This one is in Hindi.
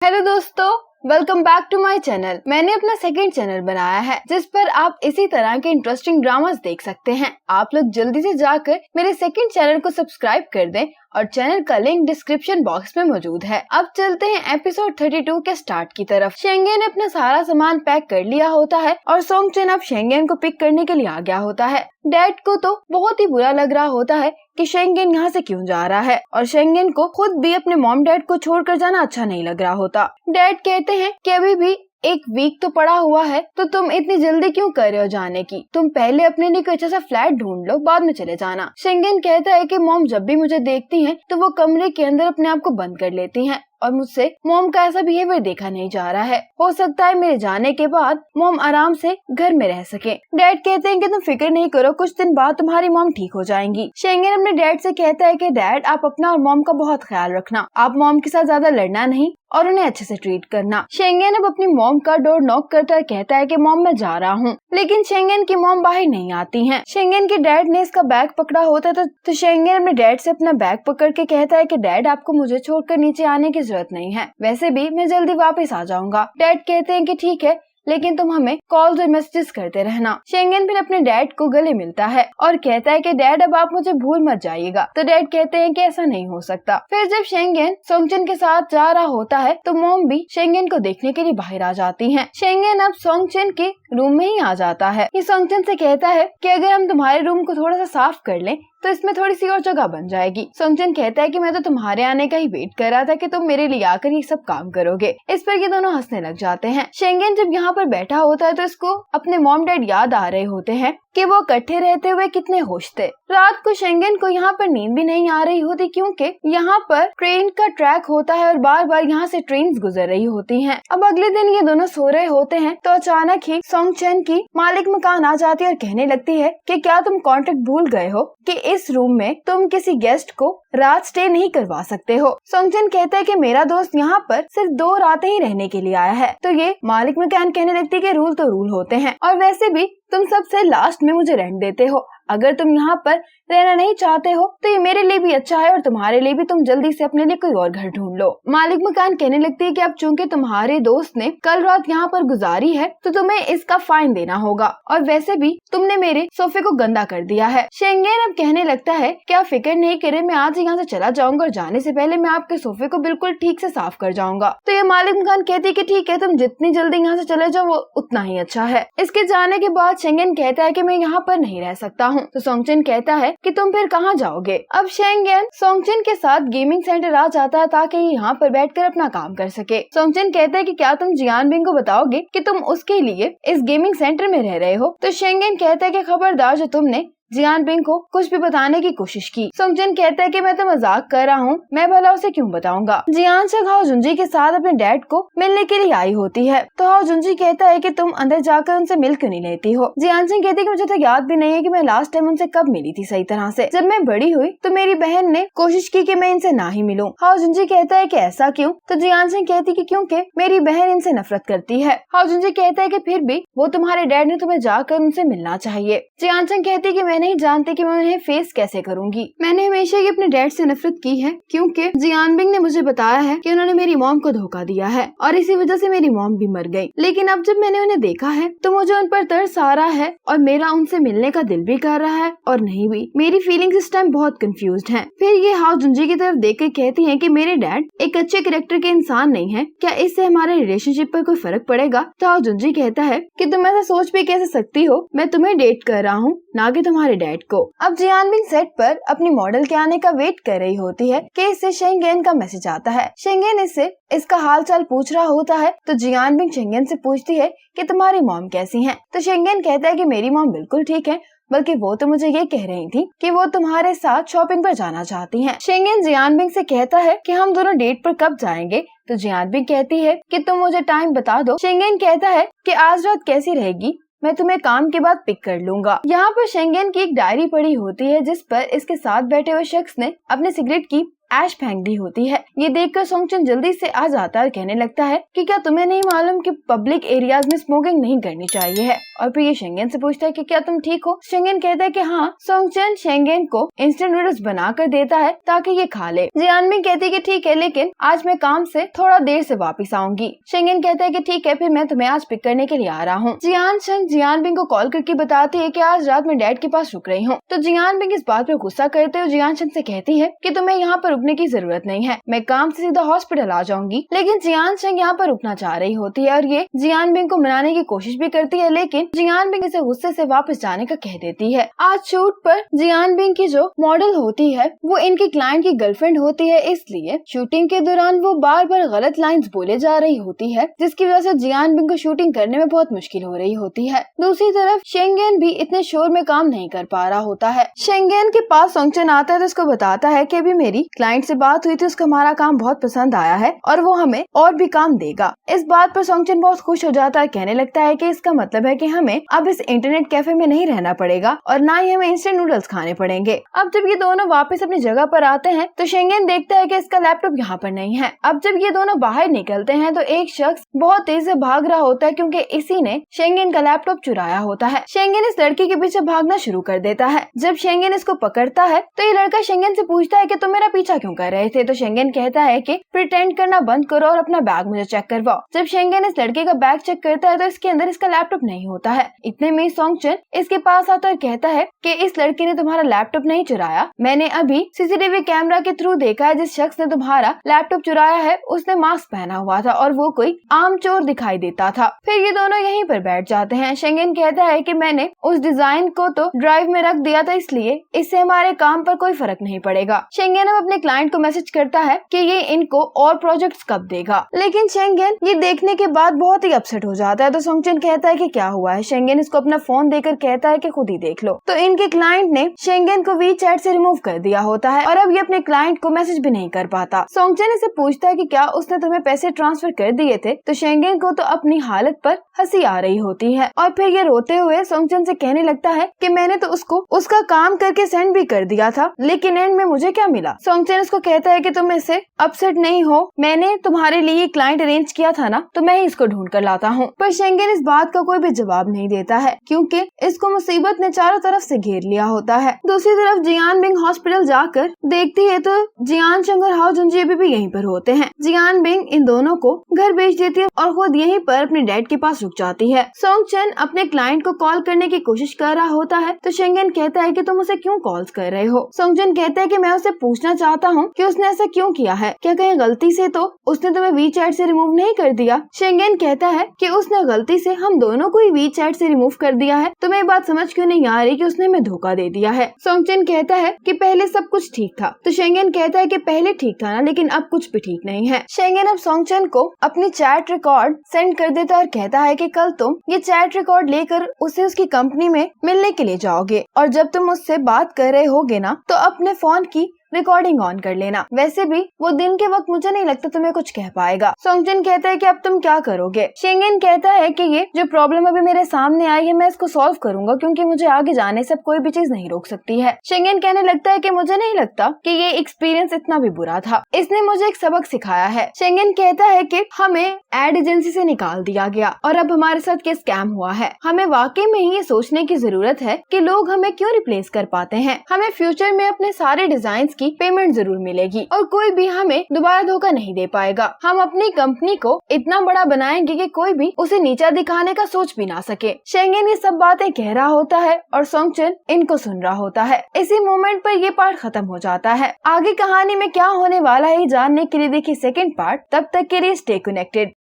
हेलो दोस्तों, welcome back to my channel. मैंने अपना सेकंड चैनल बनाया है जिस पर आप इसी तरह के इंटरेस्टिंग ड्रामास देख सकते हैं। आप लोग जल्दी से जाकर मेरे सेकंड चैनल को सब्सक्राइब कर दें और चैनल का लिंक डिस्क्रिप्शन बॉक्स में मौजूद है। अब चलते हैं एपिसोड 32 के स्टार्ट की तरफ। शेंगेन अपना सारा सामान पैक कर लिया होता है और सोंगचिन अब शेंगेन को पिक करने के लिए आ गया होता है। डैड को तो बहुत ही बुरा लग रहा होता है कि शेंगेन यहाँ से क्यों जा रहा है और शेंगेन को खुद भी अपने मॉम डैड को छोड़कर जाना अच्छा नहीं लग रहा होता। डैड कहते हैं कि अभी भी एक वीक तो पड़ा हुआ है, तो तुम इतनी जल्दी क्यों कर रहे हो जाने की? तुम पहले अपने लिए कोई अच्छा सा फ्लैट ढूंढ लो, बाद में चले जाना। शेंगेन कहता है कि मॉम जब भी मुझे देखती हैं तो वो कमरे के अंदर अपने आप को बंद कर लेती हैं और मुझसे मॉम का ऐसा बिहेवियर देखा नहीं जा रहा है। हो सकता है मेरे जाने के बाद मॉम आराम से घर में रह सके। डैड कहते हैं कि तुम फिक्र नहीं करो, कुछ दिन बाद तुम्हारी मॉम ठीक हो जाएंगी। शेंगेन अपने डैड से कहता है कि डैड आप अपना और मॉम का बहुत ख्याल रखना, आप मॉम के साथ ज्यादा लड़ना नहीं और उन्हें अच्छे से ट्रीट करना। शेंगेन अब अपनी मॉम का डोर नॉक करता है, कहता है कि मॉम मैं जा रहा हूँ, लेकिन शेंगेन की मॉम बाहर नहीं आती हैं। शेंगेन के डैड ने इसका बैग पकड़ा होता है तो शेंगेन अपने डैड से अपना बैग पकड़ के कहता है कि डैड आपको मुझे छोड़कर नीचे आने की जरूरत नहीं है, वैसे भी मैं जल्दी वापस आ जाऊंगा। डैड कहते हैं कि ठीक है, लेकिन तुम हमें कॉल्स और मैसेजेस करते रहना। शेंगेन फिर अपने डैड को गले मिलता है और कहता है कि डैड अब आप मुझे भूल मत जाइएगा। तो डैड कहते हैं कि ऐसा नहीं हो सकता। फिर जब शेंगेन सोंगचिन के साथ जा रहा होता है तो मॉम भी शेंगेन को देखने के लिए बाहर आ जाती हैं। शेंगेन अब सोंगचिन के रूम में ही आ जाता है। ये सोंगचिन से कहता है कि अगर हम तुम्हारे रूम को थोड़ा सा साफ कर लें तो इसमें थोड़ी सी और जगह बन जाएगी। सोंगचिन कहता है कि मैं तो तुम्हारे आने का ही वेट कर रहा था कि तुम मेरे लिए आकर ये सब काम करोगे। इस पर ये दोनों हंसने लग जाते हैं। शेंगेन जब यहाँ पर बैठा होता है तो इसको अपने मॉम डैड याद आ रहे होते हैं कि वो इकट्ठे रहते हुए कितने खुश थे। रात को शेंगेन को यहाँ पर नींद भी नहीं आ रही होती क्योंकि यहाँ पर ट्रेन का ट्रैक होता है और बार बार यहाँ से ट्रेन गुजर रही होती हैं। अब अगले दिन ये दोनों सो रहे होते हैं तो अचानक ही सोंगचिन की मालिक मकान आ जाती है और कहने लगती है कि क्या तुम कॉन्ट्रैक्ट भूल गए हो कि इस रूम में तुम किसी गेस्ट को रात स्टे नहीं करवा सकते हो। सोंगचिन कहता है कि मेरा दोस्त यहाँ पर सिर्फ 2 रातें ही रहने के लिए आया है। तो ये मालिक मकान कहने लगती है कि रूल तो रूल होते हैं और वैसे भी तुम सबसे लास्ट में मुझे रेंट देते हो। अगर तुम यहाँ पर रहना नहीं चाहते हो तो ये मेरे लिए भी अच्छा है और तुम्हारे लिए भी, तुम जल्दी से अपने लिए कोई और घर ढूंढ लो। मालिक मकान कहने लगती है कि अब चूंकि तुम्हारे दोस्त ने कल रात यहाँ पर गुजारी है तो तुम्हें इसका फाइन देना होगा और वैसे भी तुमने मेरे सोफे को गंदा कर दिया है। शेंगेन अब कहने लगता है कि आप फिक्र नहीं करे, मैं आज यहाँ से चला जाऊंगा और जाने से पहले मैं आपके सोफे को बिल्कुल ठीक से साफ कर जाऊंगा। तो ये मालिक मकान कहती है कि ठीक है, तुम जितनी जल्दी यहाँ से चले जाओ वो उतना ही अच्छा है। इसके जाने के बाद शेंगेन कहता है कि मैं यहाँ पर नहीं रह सकता हूँ। तो सोंगचिन कहता है कि तुम फिर कहाँ जाओगे? अब शेंगेन सोंगचिन के साथ गेमिंग सेंटर आ जाता है ताकि यहाँ पर बैठकर अपना काम कर सके। सोंगचिन कहता है कि क्या तुम जियानबिंग को बताओगे कि तुम उसके लिए इस गेमिंग सेंटर में रह रहे हो? तो शेंगेन कहता है कि खबरदार जो तुमने जियानबिंग को कुछ भी बताने की कोशिश की। सोंगचिन कहता है कि मैं तो मजाक कर रहा हूँ, मैं भला उसे क्यों बताऊंगा। जियानशक हाओ जुंजी के साथ अपने डैड को मिलने के लिए आई होती है तो हाओ जुंजी कहता है कि तुम अंदर जाकर उनसे मिल क्यों नहीं लेती हो। जियानशक कहती है कि मुझे तो याद भी नहीं है कि मैं लास्ट टाइम उनसे कब मिली थी सही तरह से। जब मैं बड़ी हुई तो मेरी बहन ने कोशिश की कि मैं इनसे ना ही मिलूं। हाओ जुंजी कहता है कि ऐसा क्यों? तो जियानशक कहती है कि क्योंकि मेरी बहन इनसे नफरत करती है। हाओ जुंजी कहता है कि फिर भी वो तुम्हारे डैड ने तुम्हें जाकर उनसे मिलना चाहिए। जियानशक कहती है कि मैं नहीं जानती कि मैं उन्हें फेस कैसे करूंगी। मैंने हमेशा ही अपने डैड से नफरत की है क्योंकि जियानबिंग ने मुझे बताया है कि उन्होंने मेरी मॉम को धोखा दिया है और इसी वजह से मेरी मॉम भी मर गई। लेकिन अब जब मैंने उन्हें देखा है तो मुझे उन पर तरस आ रहा है और मेरा उनसे मिलने का दिल भी कर रहा है और नहीं भी। मेरी फीलिंग्स इस टाइम बहुत कंफ्यूज्ड हैं। फिर ये हाओ जुंजी की तरफ देखकर कहती हैं कि मेरे डैड एक अच्छे कैरेक्टर के इंसान नहीं है, क्या इससे हमारे रिलेशनशिप पर कोई फर्क पड़ेगा? तो हाओ जुंजी कहता है कि तुम ऐसा सोच भी कैसे सकती हो, मैं तुम्हें डेट कर रहा हूँ ना कि तुम्हारे डैड को। अब जियानबिंग सेट पर अपनी मॉडल के आने का वेट कर रही होती है कि इससे शेंगेन का मैसेज आता है। शेंगेन इससे इसका हाल चाल पूछ रहा होता है तो जियानबिंग शेंगेन से पूछती है कि तुम्हारी मॉम कैसी हैं? तो शेंगेन कहता है कि मेरी मॉम बिल्कुल ठीक है, बल्कि वो तो मुझे ये कह रही थी कि वो तुम्हारे साथ शॉपिंग पर जाना चाहती हैं। शेंगेन जियानबिंग से कहता है कि हम दोनों डेट पर कब जाएंगे? तो जियानबिंग कहती है कि तुम मुझे टाइम बता दो। शेंगेन कहता है कि आज रात कैसी रहेगी, मैं तुम्हें काम के बाद पिक कर लूंगा। यहाँ पर शेंगेन की एक डायरी पड़ी होती है जिस पर इसके साथ बैठे हुए शख्स ने अपने सिगरेट की ऐश फेंक दी होती है। ये देखकर सोंगचन जल्दी से आ जाता है और कहने लगता है कि क्या तुम्हें नहीं मालूम कि पब्लिक एरियाज में स्मोकिंग नहीं करनी चाहिए है। और फिर ये शेंगेन से पूछता है कि क्या तुम ठीक हो। शेंगेन कहता है कि हाँ। सोंगचन शेंगेन को इंस्टेंट नूडल्स बना कर देता है ताकि ये खा ले। जियानबिंग कहती है कि ठीक है, लेकिन आज मैं काम से थोड़ा देर से वापस आऊंगी। शेंगेन कहता है कि ठीक है, फिर मैं तुम्हें आज पिक करने के लिए आ रहा हूँ। जियानबिंग को कॉल करके बताती है कि आज रात मैं डैड के पास रुक रही हूँ। तो जियानबिंग इस बात पर गुस्सा करते हुए जियानशन से कहती है कि तुम्हें यहाँ पर रुकने की जरूरत नहीं है, मैं काम से सीधा हॉस्पिटल आ जाऊंगी। लेकिन जियानशन यहाँ पर रुकना चाह रही होती है और ये जियानबिंग को मनाने की कोशिश भी करती है, लेकिन जियानबिंग इसे गुस्से से वापस जाने का कह देती है। आज शूट पर जियानबिंग की जो मॉडल होती है वो इनकी क्लाइंट की गर्लफ्रेंड होती है, इसलिए शूटिंग के दौरान वो बार बार गलत लाइंस बोले जा रही होती है, जिसकी वजह से जियानबिंग को शूटिंग करने में बहुत मुश्किल हो रही होती है। दूसरी तरफ शेंगेन भी इतने शोर में काम नहीं कर पा रहा होता है। शेंगेन के पास सोंगचन आता है तो उसको बताता है कि अभी मेरी क्लाइंट से बात हुई थी, उसको हमारा काम बहुत पसंद आया है और वो हमें और भी काम देगा। इस बात पर सोंगचन बहुत खुश हो जाता है, कहने लगता है कि इसका मतलब है कि हमें अब इस इंटरनेट कैफे में नहीं रहना पड़ेगा और ना ही हमें इंस्टेंट नूडल्स खाने पड़ेंगे। अब जब ये दोनों वापस अपनी जगह पर आते हैं तो शेंगेन देखता है कि इसका लैपटॉप यहाँ पर नहीं है। अब जब ये दोनों बाहर निकलते हैं तो एक शख्स बहुत तेज से भाग रहा होता है क्योंकि इसी ने शेंगेन का लैपटॉप चुराया होता है। शेंगेन इस लड़की के पीछे भागना शुरू कर देता है। जब शेंगेन इसको पकड़ता है तो ये लड़का शेंगेन से पूछता है कि तुम मेरा पीछा क्यों कर रहे थे। तो शेंगेन कहता है कि प्रिटेंड करना बंद करो और अपना बैग मुझे चेक करवाओ। जब शेंगेन इस लड़के का बैग चेक करता है तो इसके अंदर इसका लैपटॉप नहीं होता है। इतने में सोंगचन इसके पास आता और कहता है कि इस लड़के ने तुम्हारा लैपटॉप नहीं चुराया, मैंने अभी सीसीटीवी कैमरा के थ्रू देखा है जिस शख्स ने तुम्हारा लैपटॉप चुराया है उसने मास्क पहना हुआ था और वो कोई आम चोर दिखाई देता था। फिर ये दोनों यहीं पर बैठ जाते हैं। शेंगेन कहता है कि मैंने उस डिजाइन को तो ड्राइव में रख दिया था, इसलिए इससे हमारे काम पर कोई फर्क नहीं पड़ेगा। शेंगेन अब अपने क्लाइंट को मैसेज करता है कि ये इनको और प्रोजेक्ट्स कब देगा, लेकिन शेंगेन ये देखने के बाद बहुत ही अपसेट हो जाता है। तो सोंगचन कहता है कि क्या हुआ है। शेंगेन इसको अपना फोन देकर कहता है कि खुद ही देख लो। तो इनके क्लाइंट ने शेंगेन को वीचैट से रिमूव कर दिया होता है और अब ये अपने क्लाइंट को मैसेज भी नहीं कर पाता। सोंगचन इसे पूछता है कि क्या उसने तुम्हें पैसे ट्रांसफर कर दिए थे। तो शेंगेन को तो अपनी हालत पर हंसी आ रही होती है और फिर ये रोते हुए सोंगचन से कहने लगता है कि मैंने तो उसको उसका काम करके सेंड भी कर दिया था, लेकिन एंड में मुझे क्या मिला। सोंगचन उसको कहता है कि तुम इससे अपसेट नहीं हो, मैंने तुम्हारे लिए क्लाइंट अरेंज किया था ना, तो मैं ही इसको ढूंढ कर लाता हूँ। पर शेंगेन इस बात का कोई भी जवाब नहीं देता है क्योंकि इसको मुसीबत ने चारों तरफ से घेर लिया होता है। दूसरी तरफ जियानबिंग हॉस्पिटल जाकर देखती है तो जियानशंग और हाओ जुनजी भी यहीं पर होते हैं। जियानबिंग इन दोनों को घर भेज देती है और खुद यहीं पर अपने डैड के पास रुक जाती है। सोंगचन अपने क्लाइंट को कॉल करने की कोशिश कर रहा होता है तो शेंगेन कहता है कि तुम उसे क्यों कॉल्स कर रहे हो। सोंगचन कहता है कि मैं उसे पूछना चाहता हूँ कि उसने ऐसा क्यों किया है, क्या कहीं गलती से तो उसने तुम्हें वीचैट से रिमूव नहीं कर दिया। शेंगेन कहता है कि उसने गलती से हम दोनों को ही वीचैट से रिमूव कर दिया है, तो मैं बात समझ क्यों नहीं आ रही कि उसने हमें धोखा दे दिया है। सोंगचन कहता है कि पहले सब कुछ ठीक था। तो शेंगेन कहता है कि पहले ठीक था ना, लेकिन अब कुछ भी ठीक नहीं है। शेंगेन अब सोंगचन को अपनी चैट रिकॉर्ड सेंड कर देता है और कहता है कि कल तुम ये चैट रिकॉर्ड लेकर उसे उसकी कंपनी में मिलने के लिए जाओगे और जब तुम उससे बात कर रहे होगे ना तो अपने फोन की रिकॉर्डिंग ऑन कर लेना। वैसे भी वो दिन के वक्त मुझे नहीं लगता तुम्हें कुछ कह पाएगा। सोंगचन कहता है कि अब तुम क्या करोगे। शेंगेन कहता है कि ये जो प्रॉब्लम अभी मेरे सामने आई है मैं इसको सॉल्व करूंगा क्योंकि मुझे आगे जाने से कोई भी चीज नहीं रोक सकती है। शेंगेन कहने लगता है कि मुझे नहीं लगता कि ये एक्सपीरियंस इतना भी बुरा था, इसने मुझे एक सबक सिखाया है। शेंगेन कहता है कि हमें एड एजेंसी से निकाल दिया गया और अब हमारे साथ क्या स्कैम हुआ है। हमें वाकई में ही ये सोचने की जरूरत है कि लोग हमें क्यों रिप्लेस कर पाते हैं। हमें फ्यूचर में अपने सारे डिजाइन की पेमेंट जरूर मिलेगी और कोई भी हमें दोबारा धोखा नहीं दे पाएगा। हम अपनी कंपनी को इतना बड़ा बनाएंगे कि कोई भी उसे नीचा दिखाने का सोच भी ना सके। शेंगेन ये सब बातें कह रहा होता है और सोंगचन इनको सुन रहा होता है। इसी मोमेंट पर ये पार्ट खत्म हो जाता है। आगे कहानी में क्या होने वाला है जानने के लिए देखिए सेकंड पार्ट। तब तक के लिए स्टे कनेक्टेड।